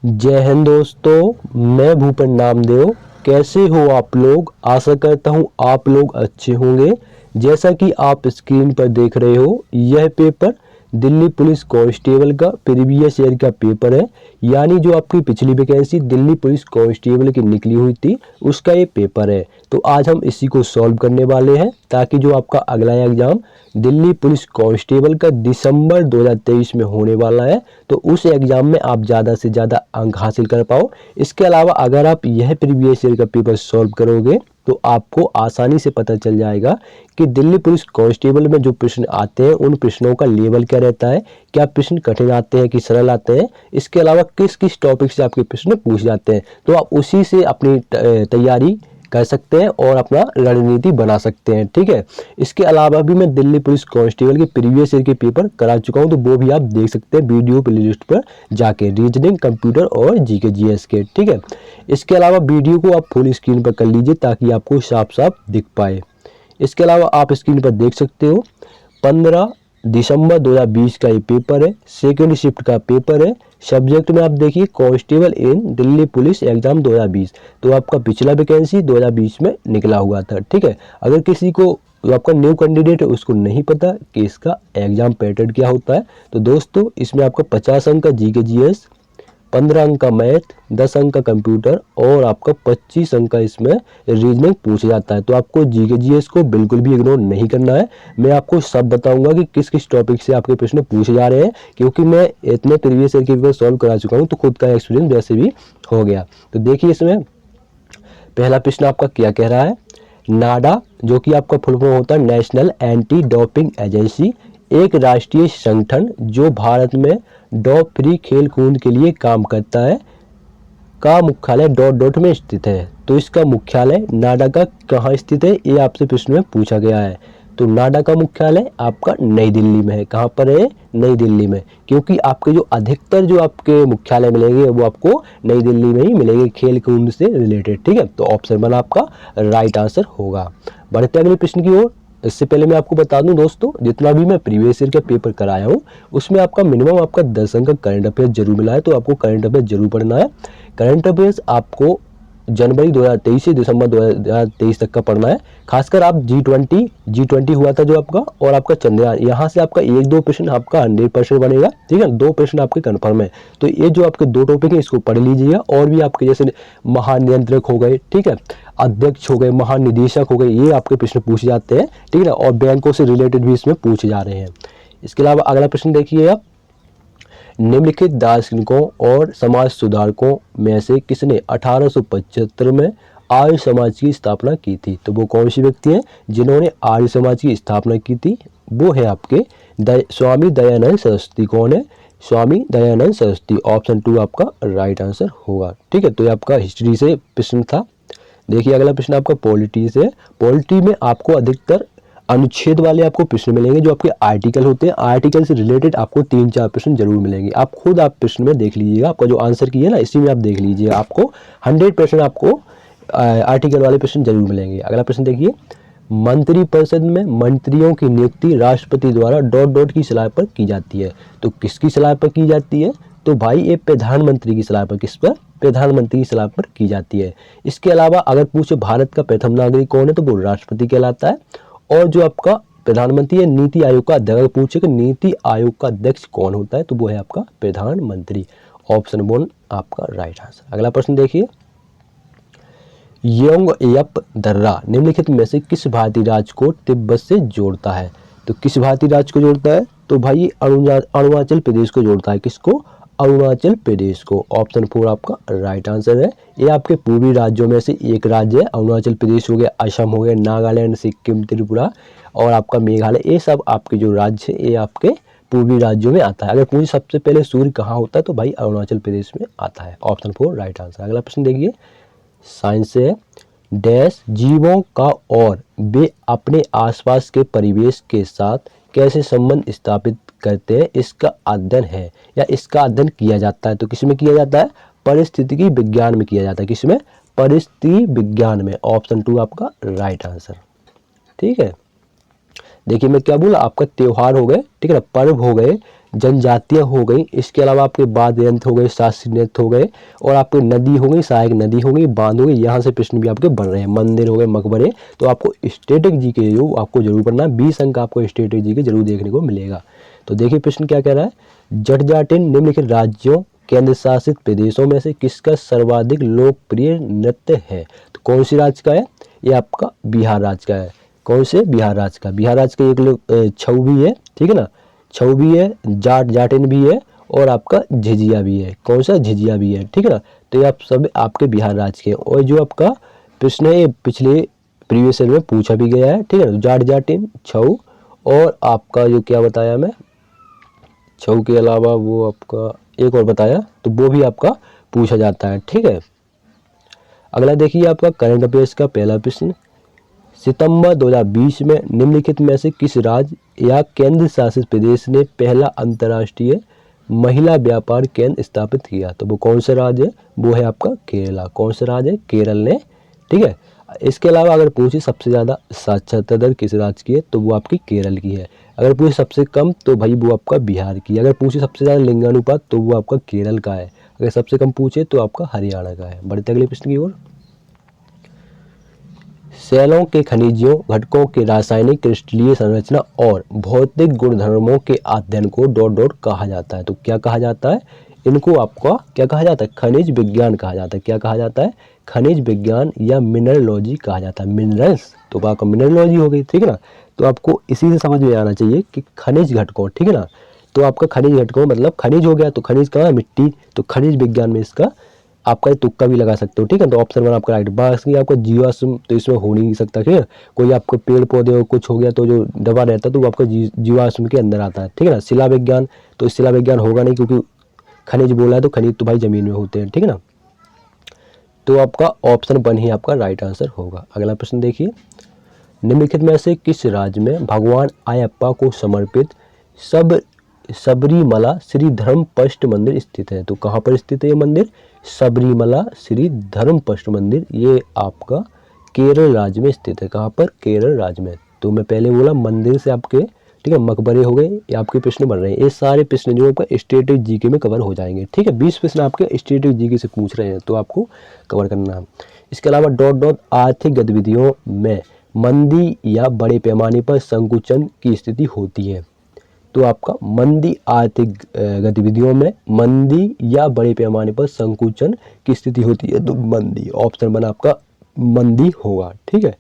जय हिंद दोस्तों, मैं भूपेन नामदेव। कैसे हो आप लोग? आशा करता हूँ आप लोग अच्छे होंगे। जैसा कि आप स्क्रीन पर देख रहे हो, यह पेपर दिल्ली पुलिस कांस्टेबल का प्रीवियस ईयर का पेपर है। यानी जो आपकी पिछली वैकेंसी दिल्ली पुलिस कांस्टेबल की निकली हुई थी, उसका ये पेपर है। तो आज हम इसी को सॉल्व करने वाले हैं, ताकि जो आपका अगला एग्जाम दिल्ली पुलिस कांस्टेबल का दिसंबर 2023 में होने वाला है, तो उस एग्जाम में आप ज़्यादा से ज़्यादा अंक हासिल कर पाओ। इसके अलावा अगर आप यह प्रीवियस ईयर का पेपर सॉल्व करोगे तो आपको आसानी से पता चल जाएगा कि दिल्ली पुलिस कांस्टेबल में जो प्रश्न आते हैं उन प्रश्नों का लेवल क्या रहता है, क्या प्रश्न कठिन आते हैं कि सरल आते हैं, इसके अलावा किस किस टॉपिक से आपके प्रश्न पूछ जाते हैं। तो आप उसी से अपनी तैयारी कर सकते हैं और अपना रणनीति बना सकते हैं। ठीक है, इसके अलावा भी मैं दिल्ली पुलिस कांस्टेबल के प्रीवियस ईयर के पेपर करा चुका हूं, तो वो भी आप देख सकते हैं वीडियो प्लेलिस्ट पर जाके, रीजनिंग, कंप्यूटर और जीके जीएस के। ठीक है, इसके अलावा वीडियो को आप फुल स्क्रीन पर कर लीजिए ताकि आपको साफ साफ दिख पाए। इसके अलावा आप स्क्रीन पर देख सकते हो 15 दिसंबर 2020 का ये पेपर है, सेकेंड शिफ्ट का पेपर है। सब्जेक्ट में आप देखिए कांस्टेबल इन दिल्ली पुलिस एग्जाम 2020। तो आपका पिछला वैकेंसी 2020 में निकला हुआ था। ठीक है, अगर किसी को जो आपका न्यू कैंडिडेट है उसको नहीं पता कि इसका एग्जाम पैटर्न क्या होता है, तो दोस्तों इसमें आपका 50 अंक का जीके जीएस, 15 अंक का मैथ, 10 अंक का कंप्यूटर और आपका 25 अंक का इसमें रीजनिंग पूछा जाता है। तो आपको जीके जीएस को बिल्कुल भी इग्नोर नहीं करना है। मैं आपको सब बताऊंगा कि किस किस टॉपिक से आपके प्रश्न पूछे जा रहे हैं, क्योंकि मैं इतने प्रीवियस ईयर के पेपर सॉल्व करा चुका हूँ, तो खुद का एक्सपीरियंस वैसे भी हो गया। तो देखिए इसमें पहला प्रश्न आपका क्या कह रहा है। नाडा, जो कि आपका फुल फॉर्म होता है नेशनल एंटी डोपिंग एजेंसी, एक राष्ट्रीय संगठन जो भारत में डॉप फ्री खेल कूद के लिए काम करता है, का मुख्यालय डॉट डॉट में स्थित है। तो इसका मुख्यालय नाडा का कहाँ स्थित है, ये आपसे प्रश्न में पूछा गया है। तो नाडा का मुख्यालय आपका नई दिल्ली में है। कहाँ पर है? नई दिल्ली में, क्योंकि आपके जो अधिकतर जो आपके मुख्यालय मिलेंगे वो आपको नई दिल्ली में ही मिलेंगे, खेल कूद से रिलेटेड। ठीक है, तो ऑप्शन 1 आपका राइट आंसर होगा। बढ़ते अगले प्रश्न की ओर। इससे पहले मैं आपको बता दूं दोस्तों, जितना भी मैं प्रीवियस ईयर का पेपर कराया हूँ उसमें आपका मिनिमम आपका 10 अंक का करंट अफेयर्स जरूर मिला है, तो आपको करंट अफेयर्स जरूर पढ़ना है। करंट अफेयर्स आपको जनवरी 2023 से दिसंबर 2023 तक का पढ़ना है। खासकर आप G20 हुआ था जो आपका, और आपका चंद्रयान, यहाँ से आपका 1-2 प्रश्न आपका 100% बनेगा। ठीक है, 2 प्रश्न आपके कन्फर्म है। तो ये जो आपके 2 टॉपिक है इसको पढ़ लीजिएगा। और भी आपके जैसे महानियंत्रक हो गए, ठीक है, अध्यक्ष हो गए, महानिदेशक हो गए, ये आपके प्रश्न पूछे जाते हैं। ठीक है ना, और बैंकों से रिलेटेड भी इसमें पूछे जा रहे हैं। इसके अलावा अगला प्रश्न देखिए आप, निम्नलिखित दार्शनिकों और समाज सुधारकों में से किसने 1875 में आर्य समाज की स्थापना की थी? तो वो कौन सी व्यक्ति हैं जिन्होंने आर्य समाज की स्थापना की थी? वो है आपके स्वामी दयानंद सरस्वती। कौन है? स्वामी दयानंद सरस्वती। ऑप्शन 2 आपका राइट आंसर होगा। ठीक है, तो ये आपका हिस्ट्री से प्रश्न था। देखिए अगला प्रश्न आपका पॉलिटी से। पॉलिटी में आपको अधिकतर अनुच्छेद वाले आपको प्रश्न मिलेंगे, जो आपके आर्टिकल होते हैं। आर्टिकल से रिलेटेड आपको 3-4 प्रश्न जरूर मिलेंगे। आप खुद आप प्रश्न में देख लीजिएगा, आपका जो आंसर की है ना इसी में आप देख लीजिएगा, आपको 100% आपको आर्टिकल वाले प्रश्न जरूर मिलेंगे। अगला प्रश्न देखिए, मंत्रिपरिषद में मंत्रियों की नियुक्ति राष्ट्रपति द्वारा डॉट डॉट की सलाह पर की जाती है। तो किसकी सलाह पर की जाती है? तो भाई ये प्रधानमंत्री की सलाह पर। किस पर? प्रधानमंत्री की सलाह पर की जाती है। इसके अलावा अगर पूछे भारत का प्रथम नागरिक कौन है, तो वो राष्ट्रपति कहलाता है। और जो आपका प्रधानमंत्री है, नीति आयोग का अध्यक्ष, पूछे कि नीति आयोग का अध्यक्ष कौन होता है, तो वो है आपका प्रधानमंत्री। ऑप्शन 1 आपका राइट आंसर। अगला प्रश्न देखिए, योंगयप दर्रा निम्नलिखित में से किस भारतीय राज्य को तिब्बत से जोड़ता है? तो किस भारतीय राज्य को जोड़ता है? तो भाई अरुणाचल प्रदेश को जोड़ता है। किसको? अरुणाचल प्रदेश को। ऑप्शन 4 आपका राइट आंसर है। ये आपके पूर्वी राज्यों में से एक राज्य है। अरुणाचल प्रदेश हो गया, असम हो गया, नागालैंड, सिक्किम, त्रिपुरा और आपका मेघालय, ये सब आपके जो राज्य है ये आपके पूर्वी राज्यों में आता है। अगर पूरी सबसे पहले सूर्य कहाँ होता है, तो भाई अरुणाचल प्रदेश में आता है। Option 4 right answer. अगला प्रश्न देखिए, साइंस से है। डैश जीवों का और वे अपने आसपास के परिवेश के साथ कैसे संबंध स्थापित करते हैं, इसका अध्ययन है या इसका अध्ययन किया जाता है। तो किसमें किया जाता है? पारिस्थितिकी विज्ञान में किया जाता है। किसमें? परिस्थिति विज्ञान में। ऑप्शन 2 आपका राइट आंसर। ठीक है, देखिए मैं क्या बोला, आपका त्योहार हो गए, ठीक है ना, पर्व हो गए, जनजातियां हो गई, इसके अलावा आपके वाद्य यंत्र हो गए, शास्त्रीय नृत्य हो गए, और आपके नदी हो गई, सहायक नदी हो गई, बांध हो गई, यहाँ से प्रश्न भी आपके बन रहे हैं, मंदिर हो गए, मकबरे। तो आपको स्टैटिक जी के जो आपको जरूर पढ़ना है, 20 अंक आपको स्टैटिक जी के जरूर देखने को मिलेगा। तो देखिए प्रश्न क्या कह रहा है, जटजाटिन निम्नलिखित राज्यों केंद्र शासित प्रदेशों में से किसका सर्वाधिक लोकप्रिय नृत्य है। तो कौन सी राज्य का है, ये आपका बिहार राज्य का है। कौन से, बिहार राज्य का। बिहार राज्य का एक लोग छऊ भी है, ठीक है ना, छऊ भी है, जाटिन भी है, और आपका झिझिया भी है। कौन सा, झिझिया भी है, ठीक है ना। तो ये आप सब आपके बिहार राज्य के। और जो आपका प्रश्न है ये पिछले प्रीवियस ईयर में पूछा भी गया है, ठीक है ना। जाटिन, छऊ, और आपका जो क्या बताया मैं, छऊ के अलावा वो आपका एक और बताया, तो वो भी आपका पूछा जाता है, ठीक है। अगला देखिए आपका करंट अफेयर्स का पहला प्रश्न, सितंबर 2020 में निम्नलिखित में से किस राज्य या केंद्र शासित प्रदेश ने पहला अंतर्राष्ट्रीय महिला व्यापार केंद्र स्थापित किया। तो वो कौन सा राज्य है, वो है आपका केरला। कौन सा राज्य है, केरल ने, ठीक है। इसके अलावा अगर पूछे सबसे ज़्यादा साक्षरता दर किस राज्य की है, तो वो आपकी केरल की है। अगर पूछे सबसे कम, तो भाई वो आपका बिहार की। अगर पूछे सबसे ज़्यादा लिंगानुपात, तो वो आपका केरल का है। अगर सबसे कम पूछे तो आपका हरियाणा का है। बढ़ते अगले प्रश्न की ओर, शैलों के खनिजों घटकों के रासायनिक क्रिस्टलीय संरचना और भौतिक गुणधर्मों के अध्ययन को डॉट डॉट कहा जाता है। तो क्या कहा जाता है, इनको आपका क्या कहा जाता है, खनिज विज्ञान कहा जाता है। क्या कहा जाता है, खनिज विज्ञान या मिनरलॉजी कहा जाता है। मिनरल्स, तो आपका मिनरलॉजी हो गई, ठीक है ना। तो आपको इसी से समझ में आना चाहिए कि खनिज घटकों, ठीक है ना। तो आपका खनिज घटकों मतलब खनिज हो गया, तो खनिज कहाँ है, मिट्टी। तो खनिज विज्ञान में इसका आपका तुक्का भी लगा सकते हो, ठीक है। तो ऑप्शन 1 आपका राइट। बाकी आपका जीवाश्म तो इसमें हो नहीं सकता, ठीक है। कोई आपको पेड़ पौधे और कुछ हो गया तो जो दबा रहता है तो वो आपका जीवाश्म के अंदर आता है, ठीक है ना। शिला विज्ञान, तो शिला विज्ञान होगा नहीं, क्योंकि खनिज बोला है तो खनिज तो भाई जमीन में होते हैं, ठीक है ना। तो आपका ऑप्शन 1 ही आपका राइट आंसर होगा। अगला प्रश्न देखिए, निम्नलिखित में से किस राज्य में भगवान अयप्पा को समर्पित सब सबरीमला श्री धर्मपष्ट मंदिर स्थित है। तो कहाँ पर स्थित है ये मंदिर, सबरीमला श्री धर्मपष्ट मंदिर, ये आपका केरल राज्य में स्थित है। कहाँ पर, केरल राज्य में। तो मैं पहले बोला मंदिर से आपके, ठीक है, मकबरे हो गए, ये आपके प्रश्न बन रहे हैं। ये सारे प्रश्न जो आपका स्टैटिक जीके में कवर हो जाएंगे, ठीक है। 20 प्रश्न आपके स्टैटिक जीके से पूछ रहे हैं, तो आपको कवर करना है। इसके अलावा डॉट डॉट आर्थिक गतिविधियों में मंदी या बड़े पैमाने पर संकुचन की स्थिति होती है। तो आपका मंदी, आर्थिक गतिविधियों में मंदी या बड़े पैमाने पर संकुचन की स्थिति होती है, तो मंदी। ऑप्शन 1 आपका मंदी होगा, ठीक है।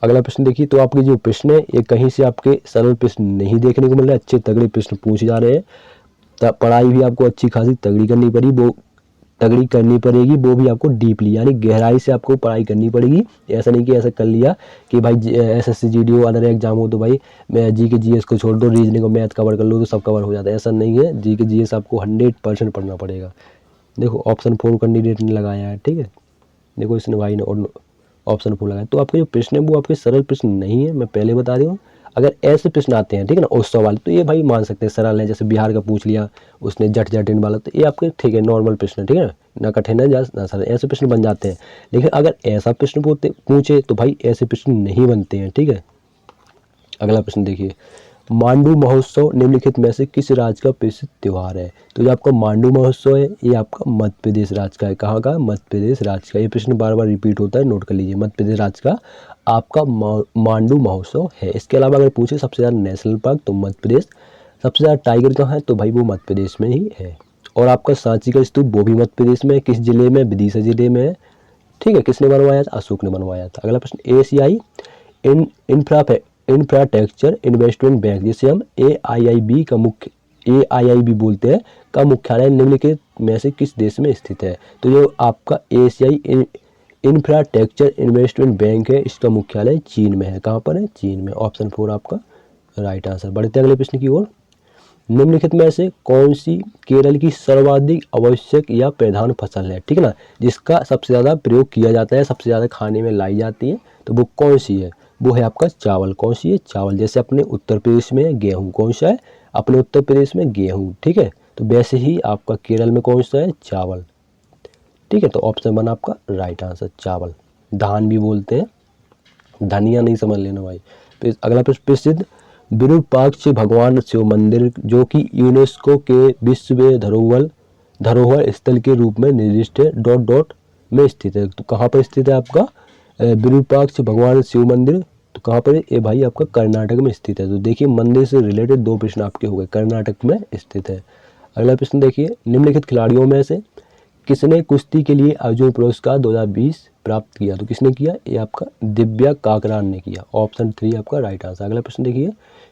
अगला प्रश्न देखिए, तो आपके जो प्रश्न है ये कहीं से आपके सरल प्रश्न नहीं देखने को मिल रहा है, अच्छे तगड़े प्रश्न पूछे जा रहे हैं। पढ़ाई भी आपको अच्छी खासी तगड़ी करनी पड़ी, वो तगड़ी करनी पड़ेगी, वो भी आपको डीपली यानी गहराई से आपको पढ़ाई करनी पड़ेगी। ऐसा नहीं कि ऐसा कर लिया कि भाई एसएससी जीडी अदर एग्जाम हो तो भाई मैं जी के जीएस को छोड़ दो, रीजनिंग और मैथ कवर कर लो तो सब कवर हो जाता है। ऐसा नहीं है, जी के जीएस आपको 100% पढ़ना पड़ेगा। देखो ऑप्शन 4 कैंडिडेट ने लगाया है, ठीक है। देखो इसने भाई ने और ऑप्शन 4 लगाया। तो आपके जो प्रश्न है वो आपके सरल प्रश्न नहीं है, मैं पहले बता रही हूँ। अगर ऐसे प्रश्न आते हैं, ठीक है ना, उस सवाल, तो ये भाई मान सकते हैं सरल है। जैसे बिहार का पूछ लिया उसने जटिन वाला, तो ये आपके ठीक है, नॉर्मल प्रश्न है, ठीक है ना कठिन है ना सरल, ऐसे प्रश्न बन जाते हैं। लेकिन अगर ऐसा प्रश्न पूछे तो भाई ऐसे प्रश्न नहीं बनते हैं, ठीक है। अगला प्रश्न देखिए, मांडू महोत्सव निम्नलिखित में से किस राज्य का प्रसिद्ध त्योहार है। तो ये आपका मांडू महोत्सव है, ये आपका मध्य प्रदेश राज्य का है। कहाँ का, मध्य प्रदेश राज्य का। ये प्रश्न बार बार रिपीट होता है, नोट कर लीजिए। मध्य प्रदेश राज्य का आपका मांडू महोत्सव है। इसके अलावा अगर पूछे सबसे ज़्यादा नेशनल पार्क, तो मध्य प्रदेश। सबसे ज़्यादा टाइगर कहाँ है, तो भाई वो मध्य प्रदेश में ही है। और आपका सांची का स्तूप वो भी मध्य प्रदेश में है। किस जिले में, विदिशा जिले में है, ठीक है। किसने बनवाया था, अशोक ने बनवाया था। अगला प्रश्न, एशियाई इंफ्रास्ट्रक्चर इन्वेस्टमेंट बैंक, जिसे हम AIIB का मुख्य AIIB बोलते हैं, का मुख्यालय निम्नलिखित में से किस देश में स्थित है। तो जो आपका एशियाई इंफ्रास्ट्रक्चर इन्वेस्टमेंट बैंक है, इसका मुख्यालय चीन में है। कहाँ पर है, चीन में। ऑप्शन 4 आपका राइट आंसर। बढ़ते अगले प्रश्न की ओर, निम्नलिखित में से कौन सी केरल की सर्वाधिक आवश्यक या प्रधान फसल है, ठीक है ना, जिसका सबसे ज़्यादा प्रयोग किया जाता है, सबसे ज़्यादा खाने में लाई जाती है, तो वो कौन सी है, वो है आपका चावल। कौन सी है, चावल। जैसे अपने उत्तर प्रदेश में गेहूँ, कौन सा है, अपने उत्तर प्रदेश में गेहूँ, ठीक है। तो वैसे ही आपका केरल में कौन सा है, चावल, ठीक है। तो ऑप्शन 1 आपका राइट आंसर, चावल। धान भी बोलते हैं, धनिया नहीं समझ लेना भाई। अगला प्रश्न, प्रसिद्ध विरूपाक्ष भगवान शिव मंदिर जो कि यूनेस्को के विश्व धरोहर स्थल के रूप में निर्दिष्ट है डॉट डॉट में स्थित है। तो कहाँ पर स्थित है आपका विरूपाक्ष भगवान शिव मंदिर, तो कहाँ पर है ये भाई आपका कर्नाटक में स्थित है। तो देखिए मंदिर से रिलेटेड 2 प्रश्न आपके हो गए, कर्नाटक में स्थित है। अगला प्रश्न देखिए, निम्नलिखित खिलाड़ियों में से किसने कुश्ती के लिए अर्जुन पुरस्कार 2020 प्राप्त किया? तो किसने किया? ये आपका दिव्या काकरान ने किया। ऑप्शन 3 आपका राइट आंसर। अगला प्रश्न देखिए,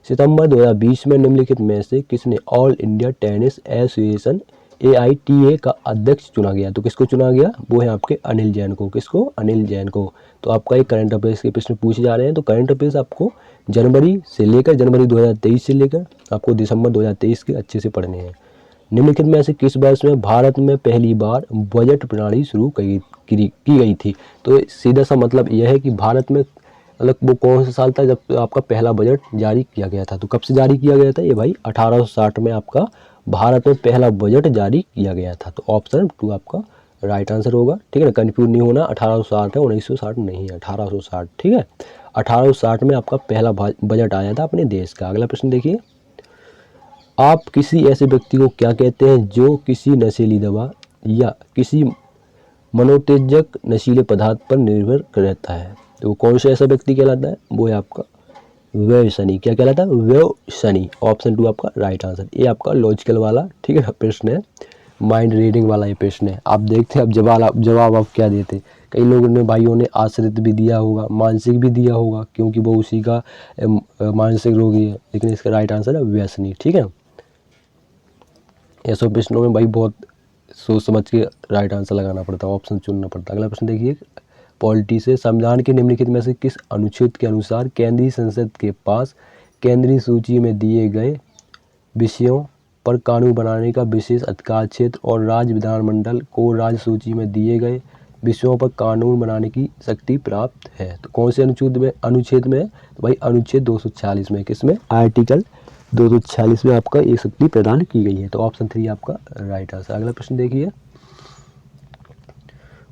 सितंबर 2020 में निम्नलिखित में से किसने all India tennis association AITA का अध्यक्ष चुना गया? तो किसको चुना गया? वो है आपके अनिल जैन को। किसको? अनिल जैन को। तो आपका एक करंट अफेयर्स के प्रश्न पूछे जा रहे हैं। तो करंट अफेयर्स आपको जनवरी 2023 से लेकर आपको दिसंबर 2023 के अच्छे से पढ़ने हैं। निम्नलिखित में से किस वर्ष में भारत में पहली बार बजट प्रणाली शुरू की गई थी? तो सीधा सा मतलब यह है कि भारत में मतलब वो कौन सा साल था जब आपका पहला बजट जारी किया गया था? तो कब से जारी किया गया था? ये भाई 1860 में आपका भारत में पहला बजट जारी किया गया था। तो ऑप्शन 2 आपका राइट आंसर होगा। ठीक है ना, कंफ्यूज नहीं होना, 1860 है, 1960 नहीं है, 1860। ठीक है, 1860 में आपका पहला बजट आया था अपने देश का। अगला प्रश्न देखिए, आप किसी ऐसे व्यक्ति को क्या कहते हैं जो किसी नशीली दवा या किसी मनोतेजक नशीले पदार्थ पर निर्भर रहता है? तो कौन सा ऐसा व्यक्ति कहलाता है? वो है आपका व्यसनी। क्या कहलाता है? व्यसनी। ऑप्शन 2 आपका राइट आंसर। ये आपका लॉजिकल वाला ठीक है प्रश्न है, माइंड रीडिंग वाला ये प्रश्न है। आप देखते हैं अब जवाब आप क्या देते। कई लोगों ने भाइयों ने आश्रित भी दिया होगा, मानसिक भी दिया होगा, क्योंकि वो उसी का मानसिक रोगी है, लेकिन इसका राइट आंसर है व्यसनी। ठीक है, ऐसे प्रश्नों में भाई बहुत सोच समझ के राइट आंसर लगाना पड़ता है, ऑप्शन चुनना पड़ता है। अगला प्रश्न देखिए, पॉलिटी से संविधान के निम्नलिखित में से किस अनुच्छेद के अनुसार केंद्रीय संसद के पास केंद्रीय सूची में दिए गए विषयों पर कानून बनाने का विशेष अधिकार क्षेत्र और राज्य विधानमंडल को राज्य सूची में दिए गए विषयों पर कानून बनाने की शक्ति प्राप्त है? तो कौन से अनुच्छेद में है? तो भाई अनुच्छेद 246 में। किसमें? आर्टिकल 246 में आपका ये शक्ति प्रदान की गई है। तो ऑप्शन 3 आपका राइट आंसर। अगला प्रश्न देखिए,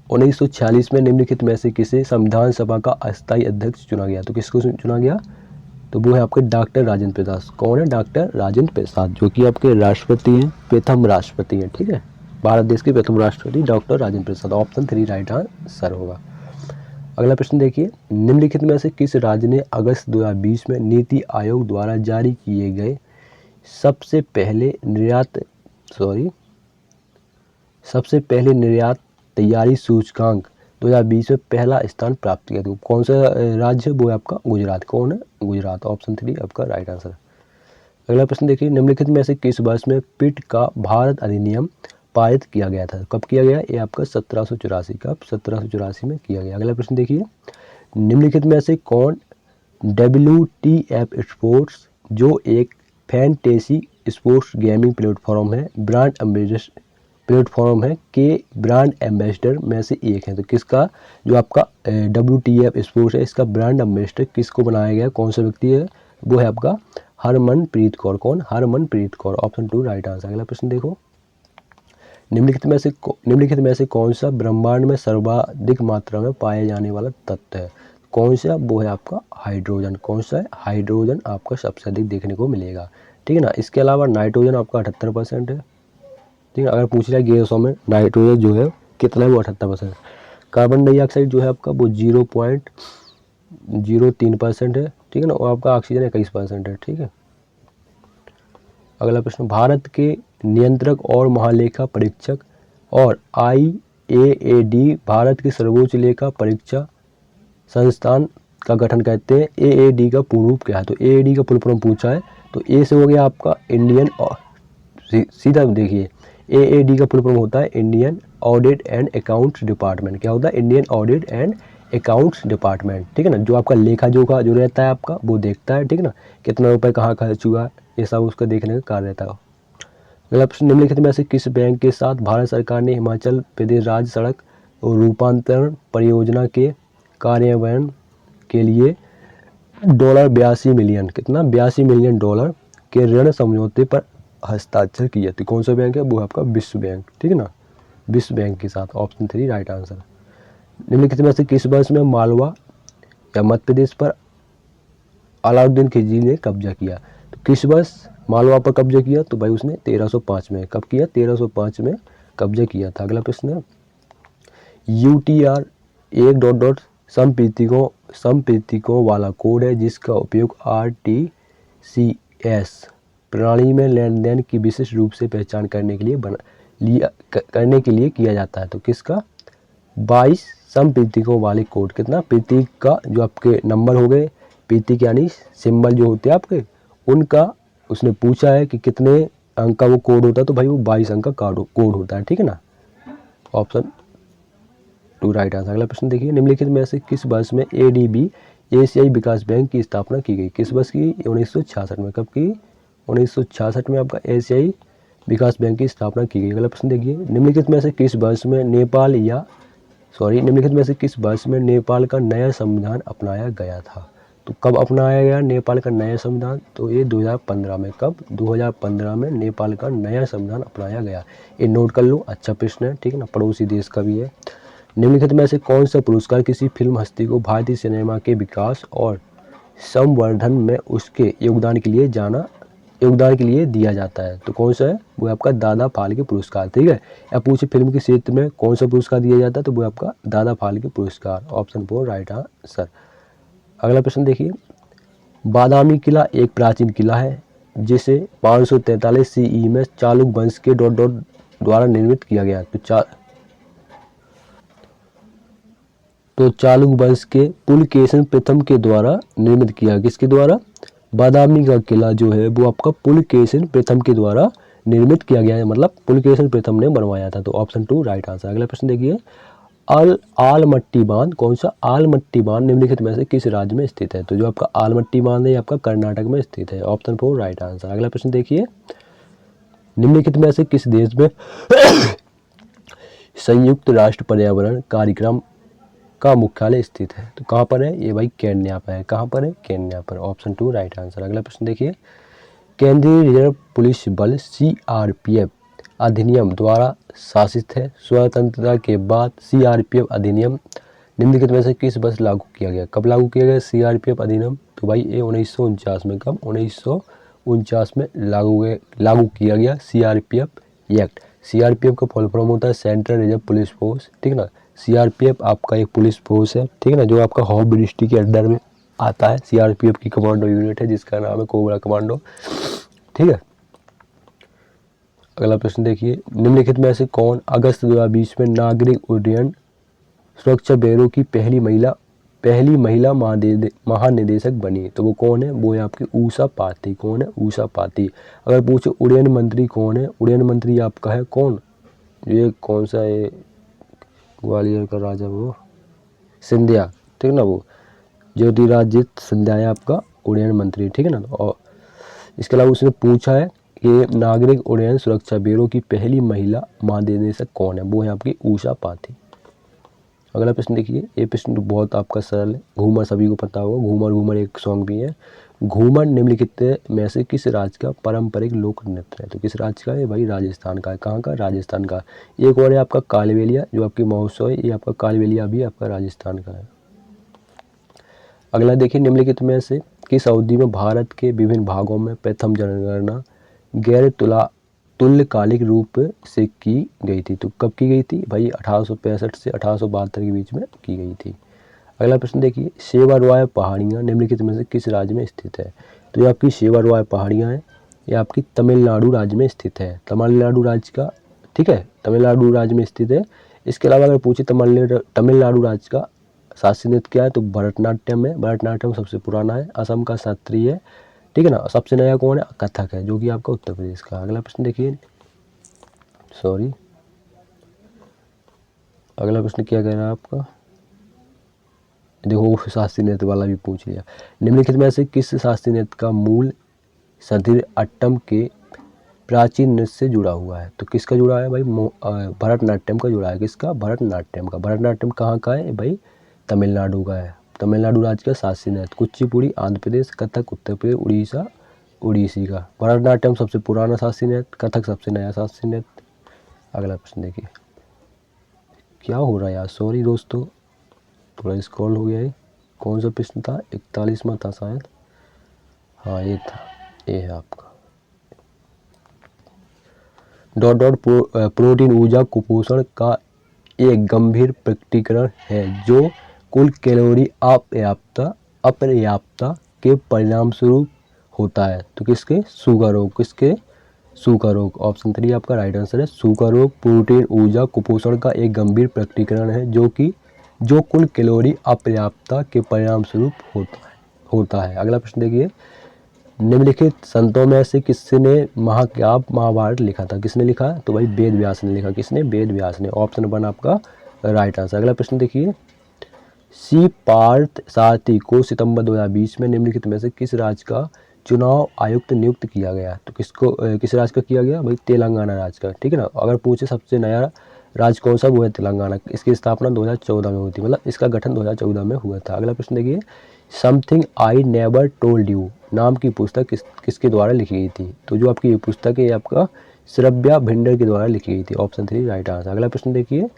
1946 में निम्नलिखित में से किसे संविधान सभा का अस्थायी अध्यक्ष चुना गया? तो किसको चुना गया? तो वो है आपके डॉक्टर राजेंद्र प्रसाद। कौन है? डॉक्टर राजेंद्र प्रसाद, जो कि आपके राष्ट्रपति हैं, प्रथम राष्ट्रपति हैं। ठीक है, भारत देश के प्रथम राष्ट्रपति doctor Rajendra Prasad. Option 3 right answer होगा। अगला प्रश्न देखिए, निम्नलिखित में से किस राज्य ने अगस्त 2020 में नीति आयोग द्वारा जारी किए गए सबसे पहले निर्यात तैयारी सूचकांक 2020 में पहला स्थान प्राप्त किया? तो कौन सा राज्य है? वो है आपका गुजरात। कौन है? गुजरात। ऑप्शन 3 आपका राइट आंसर। अगला प्रश्न देखिए, निम्नलिखित में से किस वर्ष में पिट का भारत अधिनियम पारित किया गया था? कब किया गया? ये आपका 1784। कब? 1784 में किया गया। अगला प्रश्न देखिए, निम्नलिखित में से कौन WTF स्पोर्ट्स जो एक फैंटेसी स्पोर्ट्स गेमिंग प्लेटफॉर्म है, ब्रांड एम्बेसडर प्लेटफॉर्म है के ब्रांड एम्बेसडर में से एक है? तो किसका जो आपका WTF स्पोर्ट्स है इसका ब्रांड एम्बेसडर किसको बनाया गया? कौन सा व्यक्ति है? वो है आपका हरमनप्रीत कौर। कौन? Harmanpreet Kaur. Option 2 right answer. अगला प्रश्न देखो, निम्नलिखित में से कौन सा ब्रह्मांड में सर्वाधिक मात्रा में पाया जाने वाला तत्व है? कौन सा? वो है आपका हाइड्रोजन। कौन सा है? हाइड्रोजन आपका सबसे अधिक देखने को मिलेगा। ठीक है ना, इसके अलावा नाइट्रोजन आपका 78% है। ठीक है, अगर पूछ रहा है गैसों में नाइट्रोजन जो है कितना है? वो 78%। कार्बन डाइऑक्साइड जो है आपका वो 0.03% है। ठीक है ना, और आपका ऑक्सीजन 21% है। ठीक है, अगला प्रश्न, भारत के नियंत्रक और महालेखा परीक्षक और IAAD भारत के सर्वोच्च लेखा परीक्षा संस्थान का गठन करते हैं। AAD का पूर्ण रूप क्या है? तो AAD का पूर्ण फॉर्म पूछा है, तो ए से हो गया आपका इंडियन, और सीधा देखिए AAD का पूर्ण फॉर्म होता है Indian audit and accounts department. क्या होता है? Indian audit and accounts department. ठीक है ना, जो आपका लेखा जोखा जो रहता है आपका वो देखता है। ठीक है ना, कितना रुपए कहाँ खर्च हुआ ये सब उसका देखने का कार्य रहता है। अगला प्रश्न, निम्नलिखित में से किस बैंक के साथ भारत सरकार ने हिमाचल प्रदेश राज्य सड़क और रूपांतरण परियोजना के कार्यान्वयन के लिए $82 मिलियन, कितना? $82 मिलियन के ऋण समझौते पर हस्ताक्षर किए? तो कौन सा बैंक है? वो है आपका विश्व बैंक। ठीक है ना, विश्व बैंक के साथ। Option 3 right answer. निम्नलिखित में से किस वर्ष में मालवा या मध्य प्रदेश पर अलाउद्दीन खिलजी ने कब्जा किया। तो किस वर्ष मालवा पर कब्जा किया? तो भाई उसने 1305 में। कब किया? 1305 में कब्जा किया था। अगला प्रश्न है UTR एक डॉट डॉट संप्रीतिकों वाला कोड है जिसका उपयोग RTCS प्रणाली में लेन देन की विशिष्ट रूप से पहचान करने के लिए किया जाता है। तो किसका? 22 संप्रीतिकों वाले कोड। कितना? प्रतीक का जो आपके नंबर हो गए, प्रतीक यानी सिंबल जो होते हैं आपके, उनका उसने पूछा है कि कितने अंक का वो कोड होता है। तो भाई वो 22 अंक का कोड होता है। ठीक है ना, ऑप्शन 2 राइट आंसर। अगला प्रश्न देखिए, निम्नलिखित में से किस वर्ष में ADB एशियाई विकास बैंक की स्थापना की गई? किस वर्ष की? 1966 में। कब की? 1966 में आपका एशियाई विकास बैंक की स्थापना की गई। अगला प्रश्न देखिए, निम्नलिखित में से किस वर्ष में नेपाल का नया संविधान अपनाया गया था? तो कब अपनाया गया नेपाल का नया संविधान? तो ये 2015 में। कब? 2015 में नेपाल का नया संविधान अपनाया गया। ये नोट कर लो, अच्छा प्रश्न है। ठीक है ना, पड़ोसी देश का भी है। निम्नलिखित में से कौन सा पुरस्कार किसी फिल्म हस्ती को भारतीय सिनेमा के विकास और संवर्धन में उसके योगदान के लिए दिया जाता है? तो कौन सा है? वो आपका दादा फाल्के पुरस्कार। ठीक है, या पूछे फिल्म के क्षेत्र में कौन सा पुरस्कार दिया जाता है? तो वो आपका दादा फाल्के पुरस्कार। Option 4 right answer. अगला प्रश्न देखिए, बादामी किला एक प्राचीन किला है जिसे 543 CE में चालुक वंश के डॉट डॉट द्वारा निर्मित किया गया। तो चालुक वंश के पुलकेशिन प्रथम के द्वारा निर्मित किया। किसके द्वारा? बादामी का किला जो है वो आपका पुलकेशिन प्रथम के द्वारा निर्मित किया गया है, मतलब पुलकेशिन प्रथम ने बनवाया था। तो ऑप्शन 2 राइट आंसर। अगला प्रश्न देखिए, आलमट्टी बांध, कौन सा? आलमट्टी बांध निम्नलिखित में से किस राज्य में स्थित है? तो जो आपका आलमट्टी बांध है ये आपका कर्नाटक में स्थित है। Option 4 right answer. अगला प्रश्न देखिए, निम्नलिखित में से किस देश में संयुक्त राष्ट्र पर्यावरण कार्यक्रम का मुख्यालय स्थित है? तो कहाँ पर है? ये भाई केन्या पर है। कहाँ पर है? केन्या पर। Option 2 right answer. अगला प्रश्न देखिए, केंद्रीय रिजर्व पुलिस बल CRPF अधिनियम द्वारा शासित है। स्वतंत्रता के बाद CRPF अधिनियम निम्नलिखित में से किस वर्ष लागू किया गया? कब लागू किया गया CRPF अधिनियम? तो भाई ये 1949 में। कब? 1949 में लागू किया गया CRPF एक्ट। CRPF का फुल फॉर्म होता है सेंट्रल रिजर्व पुलिस फोर्स। ठीक है ना, CRPF आपका एक पुलिस फोर्स है। ठीक है ना, जो आपका हॉब मिनिस्ट्री के अंडर में आता है। CRPF की कमांडो यूनिट है जिसका नाम है कोबरा कमांडो। ठीक है, अगला प्रश्न देखिए, निम्नलिखित में से कौन अगस्त 2020 में नागरिक उड्डयन सुरक्षा ब्यूरो की पहली महिला महानिदेशक बनी? तो वो कौन है? वो है आपकी उषा पाती। कौन है? उषा पाती। अगर पूछे उड्डयन मंत्री कौन है? उड्डयन मंत्री आपका है कौन? ये कौन सा है? ग्वालियर का राजा वो सिंधिया। ठीक है ना, वो ज्योतिरादित्य सिंधिया है आपका उड्डयन मंत्री। ठीक है ना, और इसके अलावा उसने पूछा है कि नागरिक उड्डयन सुरक्षा ब्यूरो की पहली महिला महानिदेशक कौन है? वो है आपकी उषा पाती। अगला प्रश्न देखिए, ये प्रश्न बहुत आपका सरल है। घूमर सभी को पता होगा, घूमर घूमर एक सॉन्ग भी है। घूमर निम्नलिखित में से किस राज्य का पारंपरिक लोक नृत्य है? तो किस राज्य का है? भाई राजस्थान का है। कहाँ का? राजस्थान का। एक और है आपका कालबेलिया, जो आपकी महोत्सव है, ये आपका कालबेलिया भी आपका राजस्थान का है। अगला देखिए, निम्नलिखित में से किस अवधि में भारत के विभिन्न भागों में प्रथम जनगणना गैर तुल्यकालिक रूप से की गई थी? तो कब की गई थी? भाई 1865 से 1872 के बीच में की गई थी। अगला प्रश्न देखिए, सेवारॉय पहाड़ियाँ निम्नलिखित में से किस राज्य में स्थित है? तो ये आपकी सेवारॉय पहाड़ियाँ हैं, ये आपकी तमिलनाडु राज्य में स्थित है। तमिलनाडु राज्य का, ठीक है, तमिलनाडु राज्य में स्थित है। इसके अलावा अगर पूछे तमिलनाडु राज्य का शास्त्रीय नृत्य क्या है? तो भरतनाट्यम है। भरतनाट्यम सबसे पुराना है। असम का शास्त्रीय है। ठीक है ना, सबसे नया कौन है? कथक है, जो कि आपका उत्तर प्रदेश का। अगला प्रश्न देखिए, अगला प्रश्न क्या कह रहा है आपका? देखो शास्त्रीय नृत्य वाला भी पूछ लिया। निम्नलिखित में से किस शास्त्रीय नृत्य का मूल सधीर अट्टम के प्राचीन नृत्य से जुड़ा हुआ है? तो किसका जुड़ा है भाई? भरतनाट्यम का जुड़ा है। किसका? भरतनाट्यम का। भरतनाट्यम कहाँ का है भाई? तमिलनाडु का है। तमिलनाडु राज्य का शास्त्रीय नृत्य। कुचिपुड़ी आंध्र प्रदेश, कथक उत्तर प्रदेश, उड़ीसा उड़ीसी का। भरतनाट्यम सबसे पुराना शास्त्रीय नृत्य, कथक सबसे नया शास्त्रीय नृत्य। अगला प्रश्न देखिए, क्या हो रहा है यार? सॉरी दोस्तों, थोड़ा स्क्रॉल हो गया है। कौन सा प्रश्न था? 41वां था शायद। हाँ ये था, ये है आपका। डॉट डॉट प्रोटीन ऊर्जा कुपोषण का एक गंभीर प्रकटीकरण है जो कुल कैलोरी अपर्याप्तता के परिणाम स्वरूप होता है। तो किसके? सूखा रोग। किसके? सूखा रोग। ऑप्शन 3 आपका राइट आंसर है। सूखा रोग प्रोटीन ऊर्जा कुपोषण का एक गंभीर प्रकटीकरण है जो कुल कैलोरी अपर्याप्तता के परिणाम स्वरूप होता है। अगला प्रश्न देखिए, निम्नलिखित संतों में से किसने महाकाव्य महाभारत लिखा था? किसने लिखा? तो भाई वेद व्यास ने लिखा। किसने? वेद व्यास ने। ऑप्शन 1 आपका राइट आंसर। अगला प्रश्न देखिए, सी पार्थ सारथी को सितंबर 2020 में निम्नलिखित में से किस राज्य का चुनाव आयुक्त नियुक्त किया गया? तो किस राज्य का किया गया? भाई तेलंगाना राज्य का। ठीक है ना। अगर पूछे सबसे नया राज्य कौन सा, वो है तेलंगाना। इसकी स्थापना 2014 में हुई थी, मतलब इसका गठन 2014 में हुआ था। अगला प्रश्न देखिए, something I never told you नाम की पुस्तक किसके द्वारा लिखी गई थी? तो जो आपकी ये पुस्तक है आपका श्रव्या भिंडर के द्वारा लिखी गई थी। Option 3 right answer. अगला प्रश्न देखिए,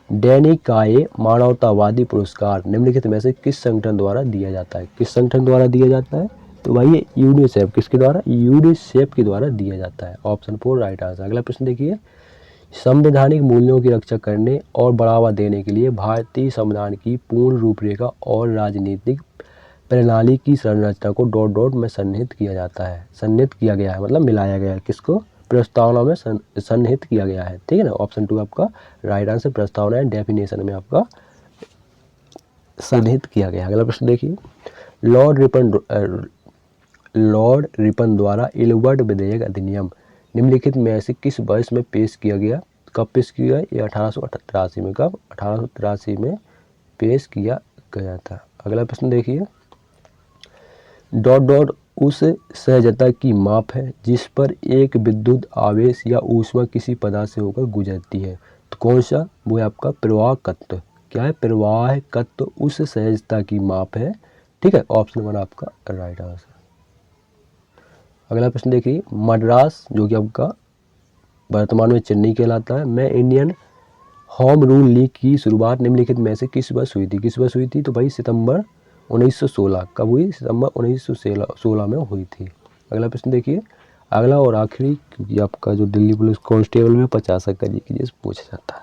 डेनिकाय मानवतावादी पुरस्कार निम्नलिखित में से किस संगठन द्वारा दिया जाता है? किस संगठन द्वारा दिया जाता है? तो भाई ये यूनिसेफ। किसके द्वारा? यूनिसेफ के द्वारा दिया जाता है। Option 4 right answer. अगला प्रश्न देखिए, संवैधानिक मूल्यों की रक्षा करने और बढ़ावा देने के लिए भारतीय संविधान की पूर्ण रूपरेखा और राजनीतिक प्रणाली की संरचना को डॉट डॉट में सन्निहित किया जाता है। सन्निहित किया गया है मतलब मिलाया गया है। किसको? प्रस्तावना में सन्निहित किया गया है। ठीक है ना। ऑप्शन 2 आपका राइट आंसर। प्रस्तावना है डेफिनेशन में आपका सन्निहित किया गया है। अगला प्रश्न देखिए, लॉर्ड रिपन द्वारा इलवर्ट विधेयक अधिनियम निम्नलिखित में से किस वर्ष में पेश किया गया? कब पेश किया? ये 1883 में। कब? 1883 में पेश किया गया था। अगला प्रश्न देखिए, डॉट डॉट उस सहजता की माप है जिस पर एक विद्युत आवेश या ऊष्मा किसी पदार्थ से होकर गुजरती है। तो कौन सा? वो है आपका प्रवाहकत्व। क्या है? प्रवाहकत्व उस सहजता की माप है। ठीक है। ऑप्शन 1 आपका राइट आंसर। अगला प्रश्न देखिए, मद्रास जो कि आपका वर्तमान में चेन्नई कहलाता है में इंडियन होम रूल लीग की शुरुआत निम्नलिखित में से किस वर्ष हुई थी? किस वर्ष हुई थी? तो भाई सितंबर 1916। कब हुई? सितंबर 1916 में हुई थी। अगला प्रश्न देखिए, अगला और आखिरी, क्योंकि आपका जो दिल्ली पुलिस कांस्टेबल में 50 अंक का जीके पूछा जाता है।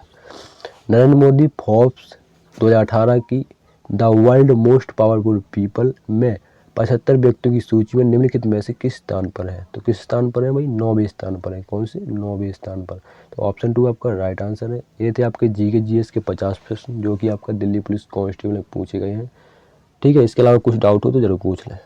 नरेंद्र मोदी फोर्ब्स 2018 की the world most powerful people में 75 व्यक्तियों की सूची में निम्नलिखित में से किस स्थान पर है? तो किस स्थान पर है भाई? 9वें स्थान पर है। कौन से? 9वें स्थान पर। तो ऑप्शन 2 आपका राइट आंसर है। ये थे आपके जीके जीएस के 50 प्रश्न जो कि आपका दिल्ली पुलिस कांस्टेबल में पूछे गए हैं। ठीक है। इसके अलावा कुछ डाउट हो तो जरूर पूछ लें।